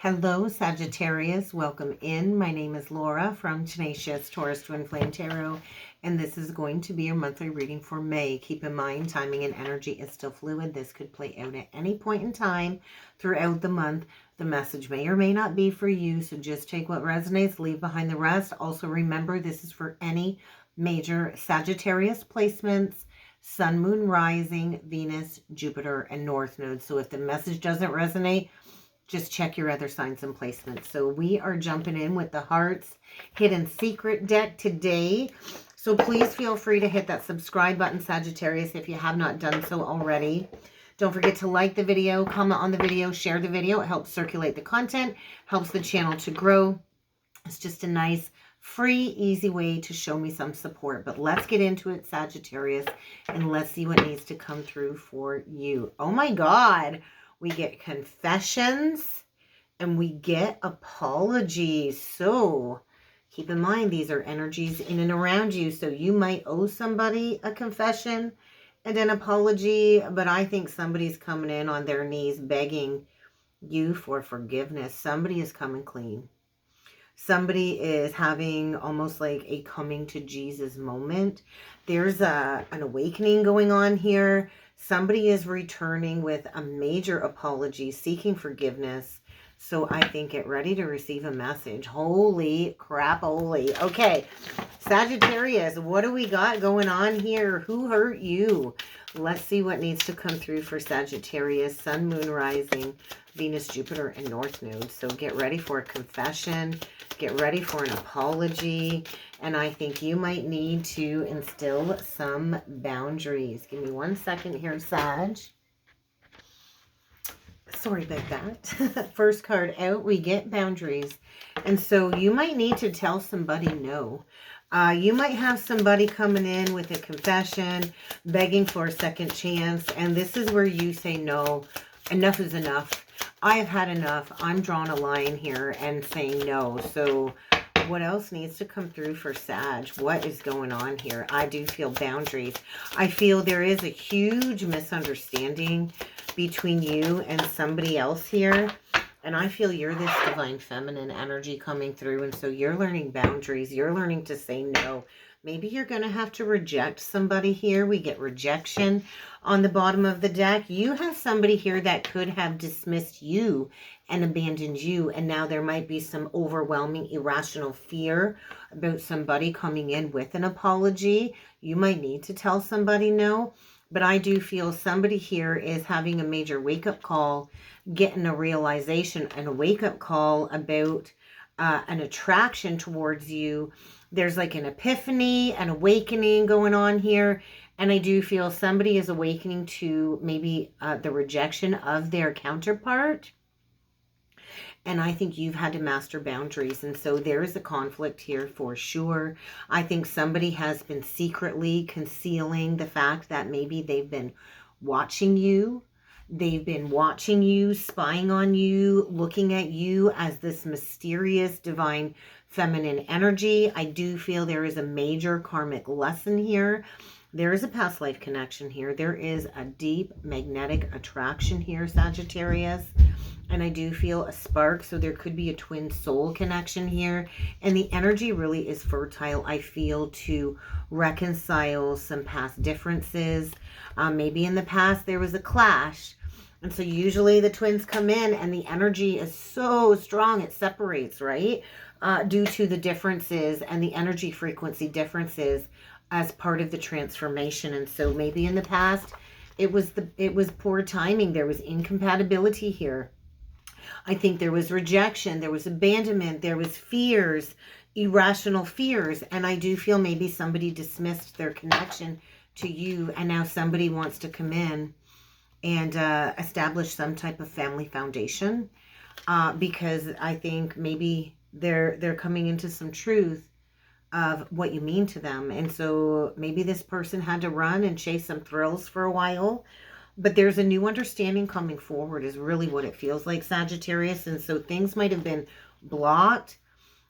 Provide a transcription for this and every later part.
Hello, Sagittarius. Welcome in. My name is Laura from Tenacious Taurus Twin Flame Tarot, and this is going to be your monthly reading for May. Keep in mind, timing and energy is still fluid. This could play out at any point in time throughout the month. The message may or may not be for you, so just take what resonates, leave behind the rest. Also, remember, this is for any major Sagittarius placements, Sun, Moon, Rising, Venus, Jupiter, and North Node. So if the message doesn't resonate, just check your other signs and placements. So we are jumping in with the Hearts Hidden Secret deck today. So please feel free to hit that subscribe button, Sagittarius, if you have not done so already. Don't forget to like the video, comment on the video, share the video. It helps circulate the content, helps the channel to grow. It's just a nice, free, easy way to show me some support. But let's get into it, Sagittarius, and let's see what needs to come through for you. Oh my God. We get confessions and we get apologies. So keep in mind, these are energies in and around you. So you might owe somebody a confession and an apology, but I think somebody's coming in on their knees begging you for forgiveness. Somebody is coming clean. Somebody is having almost like a coming to Jesus moment. There's an awakening going on here. Somebody is returning with a major apology, seeking forgiveness. So I think get ready to receive a message. Holy crap, holy. Okay, Sagittarius, what do we got going on here? Who hurt you? Let's see what needs to come through for Sagittarius, Sun, Moon, Rising, Venus, Jupiter, and North Node. So get ready for a confession. Get ready for an apology. And I think you might need to instill some boundaries. Give me 1 second here, Sag. Sorry about that. First card out, we get boundaries. And so you might need to tell somebody no. You might have somebody coming in with a confession, begging for a second chance. And this is where you say no. Enough is enough. I've had enough. I'm drawing a line here and saying no. So what else needs to come through for Sag? What is going on here? I do feel boundaries. I feel there is a huge misunderstanding between you and somebody else here. And I feel you're this divine feminine energy coming through. And so you're learning boundaries. You're learning to say no. Maybe you're going to have to reject somebody here. We get rejection on the bottom of the deck. You have somebody here that could have dismissed you and abandoned you. And now there might be some overwhelming irrational fear about somebody coming in with an apology. You might need to tell somebody no. But I do feel somebody here is having a major wake-up call, getting a realization and a wake-up call about an attraction towards you. There's like an epiphany, an awakening going on here. And I do feel somebody is awakening to maybe the rejection of their counterpart. And I think you've had to master boundaries. And so there is a conflict here for sure. I think somebody has been secretly concealing the fact that maybe they've been watching you. They've been watching you, spying on you, looking at you as this mysterious, divine, feminine energy. I do feel there is a major karmic lesson here. There is a past life connection here. There is a deep magnetic attraction here, Sagittarius. And I do feel a spark. So there could be a twin soul connection here. And the energy really is fertile, I feel, to reconcile some past differences. Maybe in the past there was a clash. And so usually the twins come in and the energy is so strong it separates, right? Due to the differences and the energy frequency differences as part of the transformation. And so maybe in the past it was poor timing. There was incompatibility here. I think there was rejection, there was abandonment, there was fears, irrational fears. And I do feel maybe somebody dismissed their connection to you. And now somebody wants to come in and establish some type of family foundation. Because I think maybe they're coming into some truth of what you mean to them. And so maybe this person had to run and chase some thrills for a while. But there's a new understanding coming forward is really what it feels like, Sagittarius. And so things might have been blocked,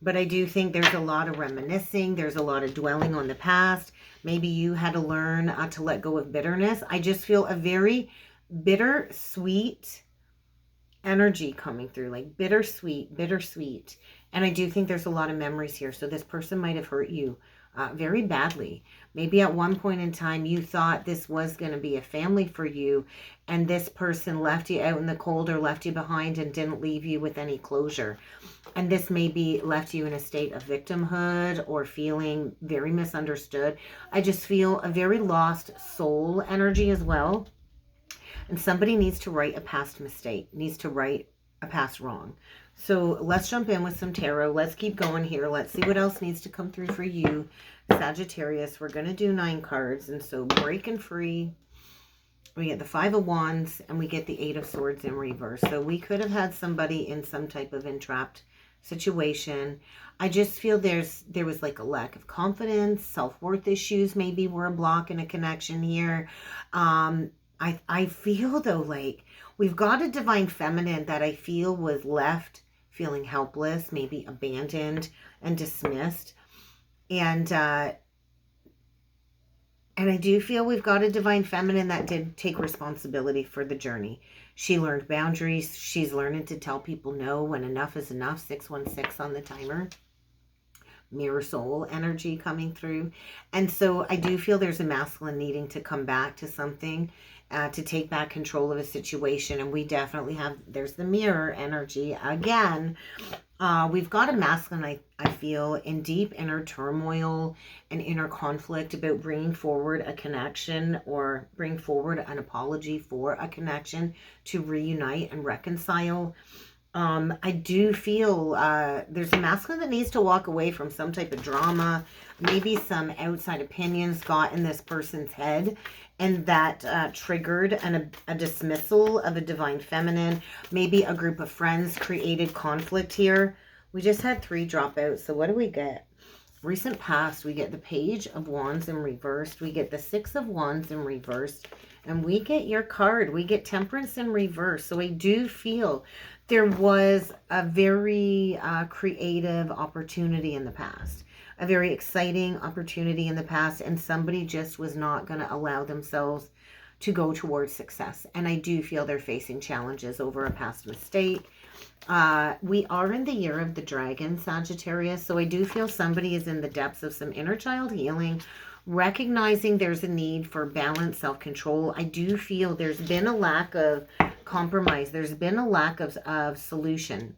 but I do think there's a lot of reminiscing. There's a lot of dwelling on the past. Maybe you had to learn to let go of bitterness. I just feel a very bitter, sweet, energy coming through, like bittersweet, bittersweet. And I do think there's a lot of memories here. So this person might have hurt you very badly. Maybe at one point in time you thought this was going to be a family for you, and this person left you out in the cold or left you behind and didn't leave you with any closure. And this maybe left you in a state of victimhood or feeling very misunderstood. I just feel a very lost soul energy as well. And somebody needs to right a past mistake, needs to right a past wrong. So let's jump in with some tarot. Let's keep going here. Let's see what else needs to come through for you, Sagittarius. We're going to do 9 cards. And so breaking free. We get the 5 of Wands and we get the 8 of Swords in reverse. So we could have had somebody in some type of entrapped situation. I just feel there was like a lack of confidence, self-worth issues maybe were a block in a connection here. I feel though like we've got a divine feminine that I feel was left feeling helpless, maybe abandoned and dismissed. And I do feel we've got a divine feminine that did take responsibility for the journey. She learned boundaries. She's learning to tell people no when enough is enough. 616 on the timer. Mirror soul energy coming through. And so I do feel there's a masculine needing to come back to something, to take back control of a situation. And we definitely have, there's the mirror energy again. We've got a masculine, I feel, in deep inner turmoil and inner conflict about bringing forward a connection or bring forward an apology for a connection to reunite and reconcile. I do feel there's a masculine that needs to walk away from some type of drama, maybe some outside opinions got in this person's head, and that triggered a dismissal of a divine feminine. Maybe a group of friends created conflict here. We just had 3 drop out. So what do we get? Recent past, we get the Page of Wands in reversed. We get the 6 of Wands in reversed. And we get your card. We get Temperance in reverse. So I do feel there was a very creative opportunity in the past. A very exciting opportunity in the past. And somebody just was not going to allow themselves to go towards success. And I do feel they're facing challenges over a past mistake. We are in the year of the dragon, Sagittarius. So I do feel somebody is in the depths of some inner child healing, recognizing there's a need for balance, self-control. I do feel there's been a lack of compromise. There's been a lack of solution.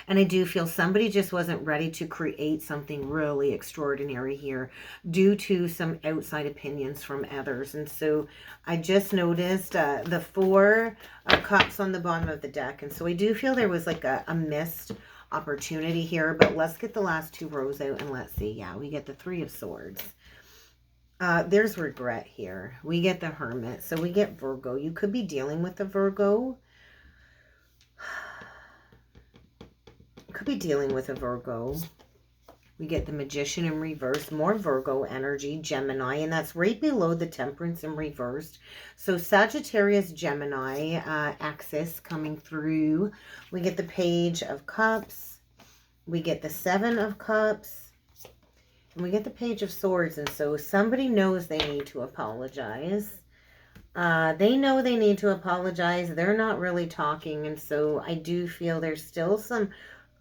And I do feel somebody just wasn't ready to create something really extraordinary here due to some outside opinions from others. And so I just noticed the 4 of Cups on the bottom of the deck. And so I do feel there was like a missed opportunity here. But let's get the last 2 rows out and let's see. Yeah, we get the 3 of Swords. There's regret here. We get the Hermit. So we get Virgo. You could be dealing with a Virgo. Could be dealing with a Virgo. We get the Magician in reverse. More Virgo energy. Gemini. And that's right below the Temperance in reversed. So Sagittarius, Gemini axis coming through. We get the Page of Cups. We get the 7 of Cups. And we get the Page of Swords. And so somebody knows they need to apologize. They know they need to apologize. They're not really talking. And so I do feel there's still some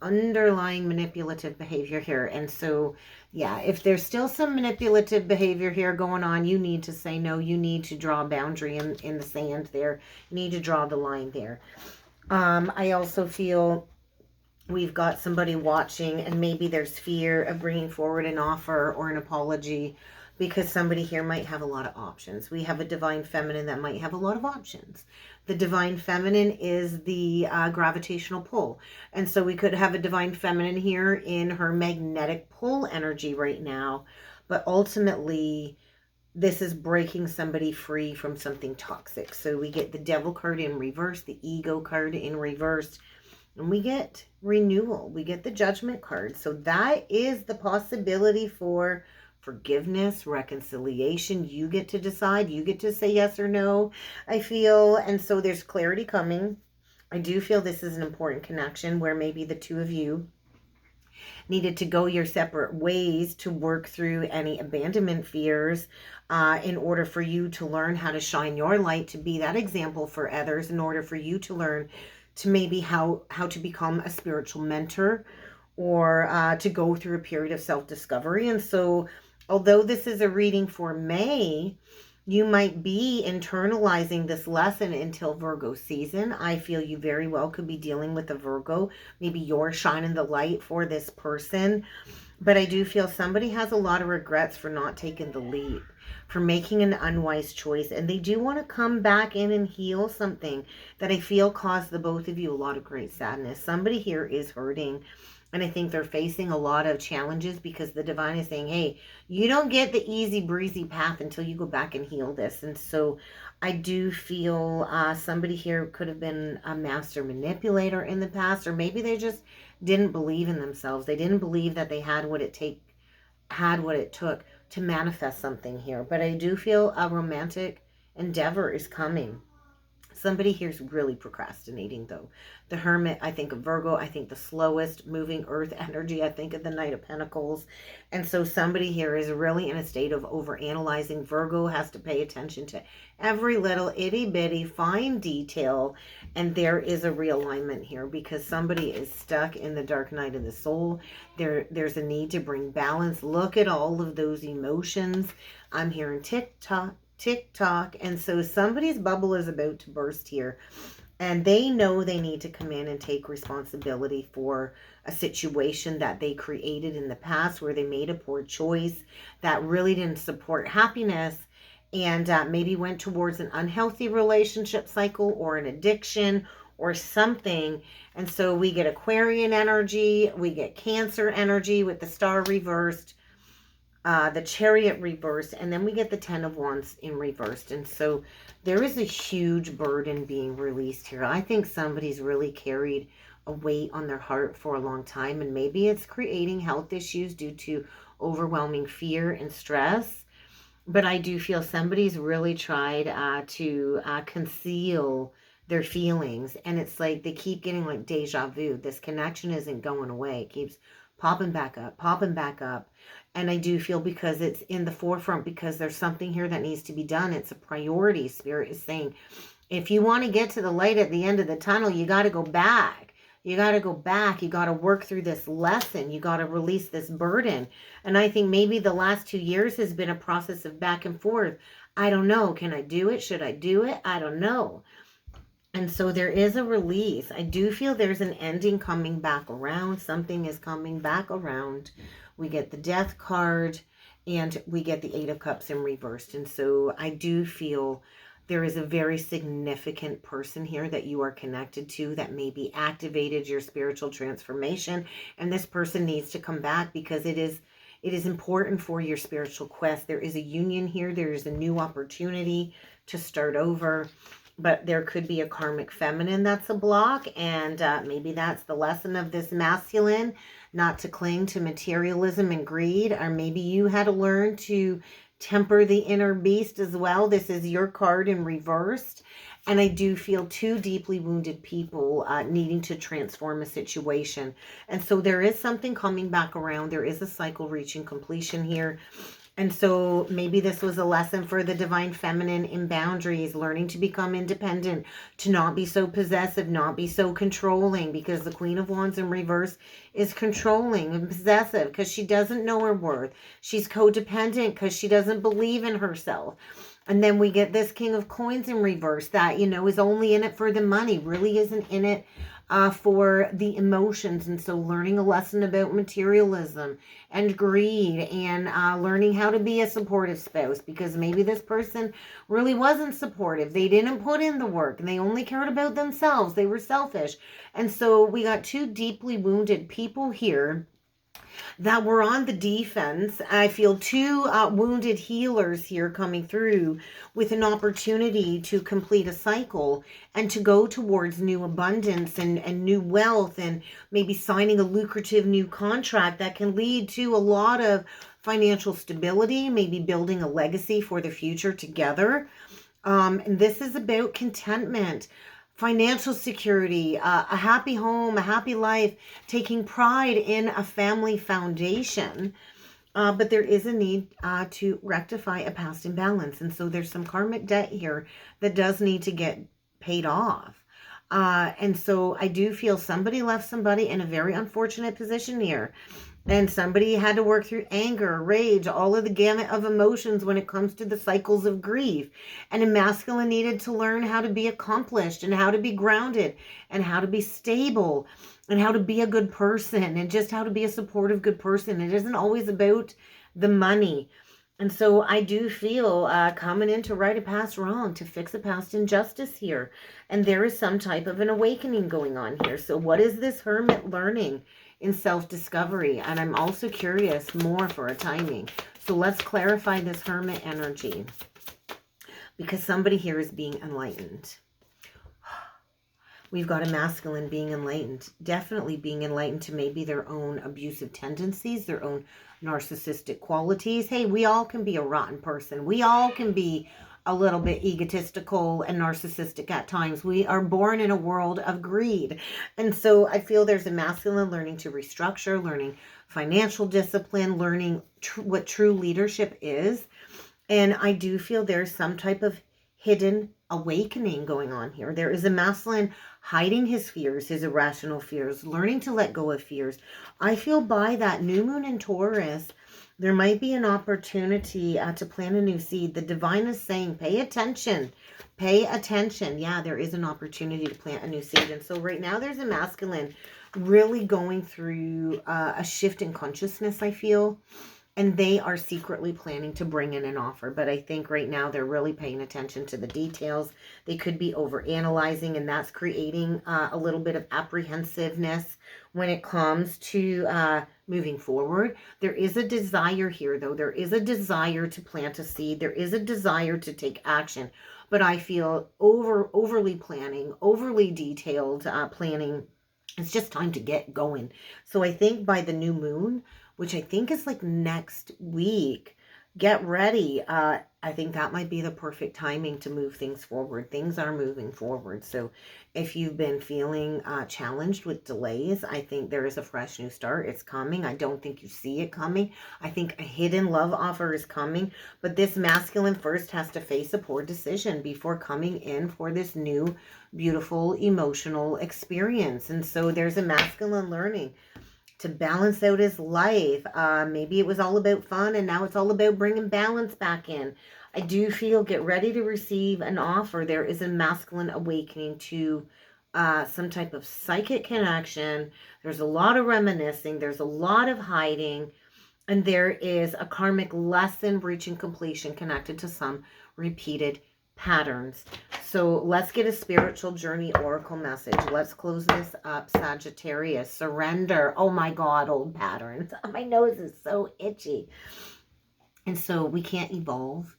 underlying manipulative behavior here. And so, yeah, if there's still some manipulative behavior here going on, you need to say no. You need to draw a boundary in the sand there. You need to draw the line there. I also feel we've got somebody watching, and maybe there's fear of bringing forward an offer or an apology because somebody here might have a lot of options. We have a divine feminine that might have a lot of options. The divine feminine is the gravitational pull. And so we could have a divine feminine here in her magnetic pull energy right now. But ultimately, this is breaking somebody free from something toxic. So we get the Devil card in reverse, the Ego card in reverse, and we get renewal. We get the Judgment card. So that is the possibility for forgiveness, reconciliation. You get to decide. You get to say yes or no, I feel. And so there's clarity coming. I do feel this is an important connection where maybe the 2 of you needed to go your separate ways to work through any abandonment fears in order for you to learn how to shine your light, to be that example for others, in order for you to learn to maybe how to become a spiritual mentor, or to go through a period of self-discovery. And so although this is a reading for May, you might be internalizing this lesson until Virgo season. I feel you very well could be dealing with a Virgo. Maybe you're shining the light for this person. But I do feel somebody has a lot of regrets for not taking the leap, for making an unwise choice. And they do want to come back in and heal something that I feel caused the both of you a lot of great sadness. Somebody here is hurting. And I think they're facing a lot of challenges because the divine is saying, hey, you don't get the easy breezy path until you go back and heal this. And so I do feel somebody here could have been a master manipulator in the past, or maybe they just didn't believe in themselves. They didn't believe that they had what it took to manifest something here. But I do feel a romantic endeavor is coming. Somebody here's really procrastinating, though. The Hermit, I think of Virgo. I think the slowest moving earth energy. I think of the Knight of Pentacles. And so somebody here is really in a state of overanalyzing. Virgo has to pay attention to every little itty-bitty fine detail. And there is a realignment here because somebody is stuck in the dark night of the soul. There's a need to bring balance. Look at all of those emotions. I'm hearing tick-tock, tick-tock. And so somebody's bubble is about to burst here. And they know they need to come in and take responsibility for a situation that they created in the past where they made a poor choice that really didn't support happiness, and maybe went towards an unhealthy relationship cycle or an addiction or something. And so we get Aquarian energy, we get Cancer energy with the Star reversed, the Chariot reversed, and then we get the Ten of Wands in reversed. And so there is a huge burden being released here. I think somebody's really carried a weight on their heart for a long time, and maybe it's creating health issues due to overwhelming fear and stress. But I do feel somebody's really tried to conceal their feelings, and it's like they keep getting like deja vu. This connection isn't going away. It keeps popping back up, popping back up. And I do feel because it's in the forefront, because there's something here that needs to be done. It's a priority. Spirit is saying, if you want to get to the light at the end of the tunnel, you got to go back. You got to go back. You got to work through this lesson. You got to release this burden. And I think maybe the last 2 years has been a process of back and forth. I don't know. Can I do it? Should I do it? I don't know. And so there is a release. I do feel there's an ending coming back around. Something is coming back around. We get the Death card and we get the Eight of Cups in reversed. And so I do feel there is a very significant person here that you are connected to that maybe activated your spiritual transformation. And this person needs to come back because it is important for your spiritual quest. There is a union here. There is a new opportunity to start over. But there could be a karmic feminine that's a block. And maybe that's the lesson of this masculine, not to cling to materialism and greed. Or maybe you had to learn to temper the inner beast as well. This is your card in reversed. And I do feel two deeply wounded people needing to transform a situation. And so there is something coming back around. There is a cycle reaching completion here. And so maybe this was a lesson for the divine feminine in boundaries, learning to become independent, to not be so possessive, not be so controlling, because the Queen of Wands in reverse is controlling and possessive because she doesn't know her worth. She's codependent because she doesn't believe in herself. And then we get this King of Coins in reverse that, you know, is only in it for the money, really isn't in it for the emotions. And so learning a lesson about materialism and greed, and learning how to be a supportive spouse, because maybe this person really wasn't supportive. They didn't put in the work and they only cared about themselves. They were selfish. And so we got two deeply wounded people here that were on the defense. I feel two wounded healers here coming through with an opportunity to complete a cycle and to go towards new abundance and new wealth, and maybe signing a lucrative new contract that can lead to a lot of financial stability, maybe building a legacy for the future together. And this is about contentment, financial security, a happy home, a happy life, taking pride in a family foundation. But there is a need to rectify a past imbalance. And so there's some karmic debt here that does need to get paid off. And so I do feel somebody left somebody in a very unfortunate position here. And somebody had to work through anger, rage, all of the gamut of emotions when it comes to the cycles of grief. And a masculine needed to learn how to be accomplished and how to be grounded and how to be stable and how to be a good person and just how to be a supportive good person. It isn't always about the money. And so I do feel coming in to right a past wrong, to fix a past injustice here. And there is some type of an awakening going on here. So what is this hermit learning in self-discovery? And I'm also curious more for a timing. So let's clarify this hermit energy, because somebody here is being enlightened. We've got a masculine being enlightened, definitely being enlightened to maybe their own abusive tendencies, their own narcissistic qualities. Hey, we all can be a rotten person. We all can be a little bit egotistical and narcissistic at times. We are born in a world of greed. And so I feel there's a masculine learning to restructure, learning financial discipline, learning what true leadership is. And I do feel there's some type of hidden awakening going on here. There is a masculine hiding his fears, his irrational fears, learning to let go of fears. I feel by that new moon in Taurus, there might be an opportunity to plant a new seed. The divine is saying, pay attention. Pay attention. Yeah, there is an opportunity to plant a new seed. And so right now there's a masculine really going through a shift in consciousness, I feel. And they are secretly planning to bring in an offer. But I think right now they're really paying attention to the details. They could be overanalyzing, and that's creating a little bit of apprehensiveness when it comes to moving forward. There is a desire here, though. There is a desire to plant a seed. There is a desire to take action. But I feel overly planning, overly detailed planning. It's just time to get going. So I think by the new moon, which I think is like next week, get ready. I think that might be the perfect timing to move things forward. Things are moving forward. So if you've been feeling challenged with delays, I think there is a fresh new start. It's coming. I don't think you see it coming. I think a hidden love offer is coming. But this masculine first has to face a poor decision before coming in for this new, beautiful, emotional experience. And so there's a masculine learning to balance out his life. Maybe it was all about fun and now it's all about bringing balance back in. I do feel get ready to receive an offer. There is a masculine awakening to some type of psychic connection. There's a lot of reminiscing. There's a lot of hiding. And there is a karmic lesson reaching completion connected to some repeated patterns. So let's get a spiritual journey oracle message. Let's close this up. Sagittarius, surrender. Oh my God, old patterns. My nose is so itchy. And so we can't evolve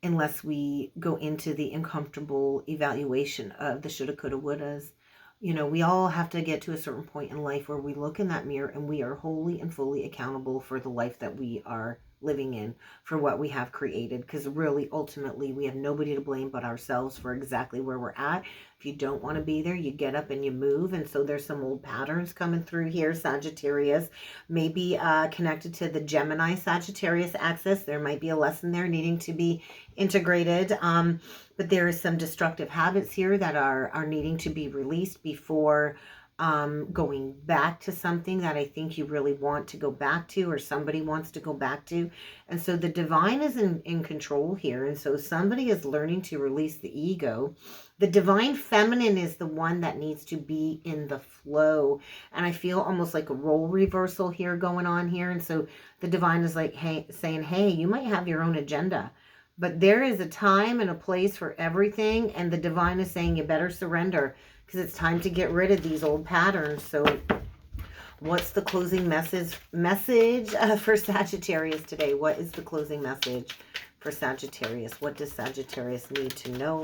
unless we go into the uncomfortable evaluation of the shoulda, coulda, wouldas. You know, we all have to get to a certain point in life where we look in that mirror and we are wholly and fully accountable for the life that we are living in, for what we have created, because really ultimately we have nobody to blame but ourselves for exactly where we're at. If you don't want to be there, you get up and you move. And so there's some old patterns coming through here, Sagittarius, maybe connected to the Gemini Sagittarius axis. There might be a lesson there needing to be integrated, but there is some destructive habits here that are needing to be released before going back to something that I think you really want to go back to, or somebody wants to go back to. And so the divine is in control here. And so somebody is learning to release the ego. The divine feminine is the one that needs to be in the flow. And I feel almost like a role reversal here going on here. And so the divine is like, hey, saying, hey, you might have your own agenda, but there is a time and a place for everything. And the divine is saying you better surrender, because it's time to get rid of these old patterns. So what's the closing message for Sagittarius today? What is the closing message for Sagittarius? What does Sagittarius need to know?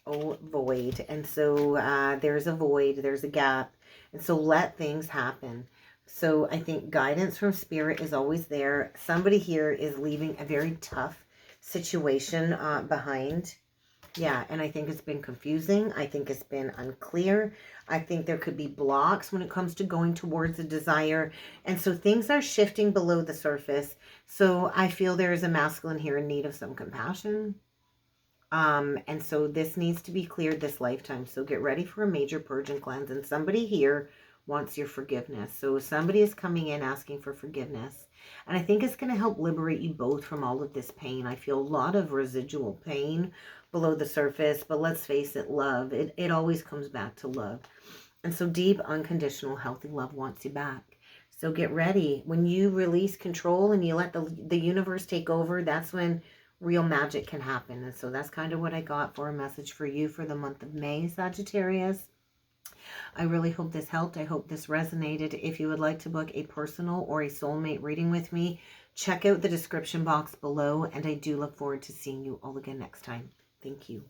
Oh, void. And so there's a void, there's a gap. And so let things happen. So I think guidance from spirit is always there. Somebody here is leaving a very tough situation behind. Yeah, and I think it's been confusing. I think it's been unclear. I think there could be blocks when it comes to going towards a desire. And so things are shifting below the surface. So I feel there is a masculine here in need of some compassion. And so this needs to be cleared this lifetime. So get ready for a major purge and cleanse. And somebody here wants your forgiveness. So somebody is coming in asking for forgiveness. And I think it's going to help liberate you both from all of this pain. I feel a lot of residual pain below the surface. But let's face it, love, it always comes back to love. And so deep, unconditional, healthy love wants you back. So get ready. When you release control and you let the universe take over, that's when real magic can happen. And so that's kind of what I got for a message for you for the month of May, Sagittarius. I really hope this helped. I hope this resonated. If you would like to book a personal or a soulmate reading with me, check out the description box below. And I do look forward to seeing you all again next time. Thank you.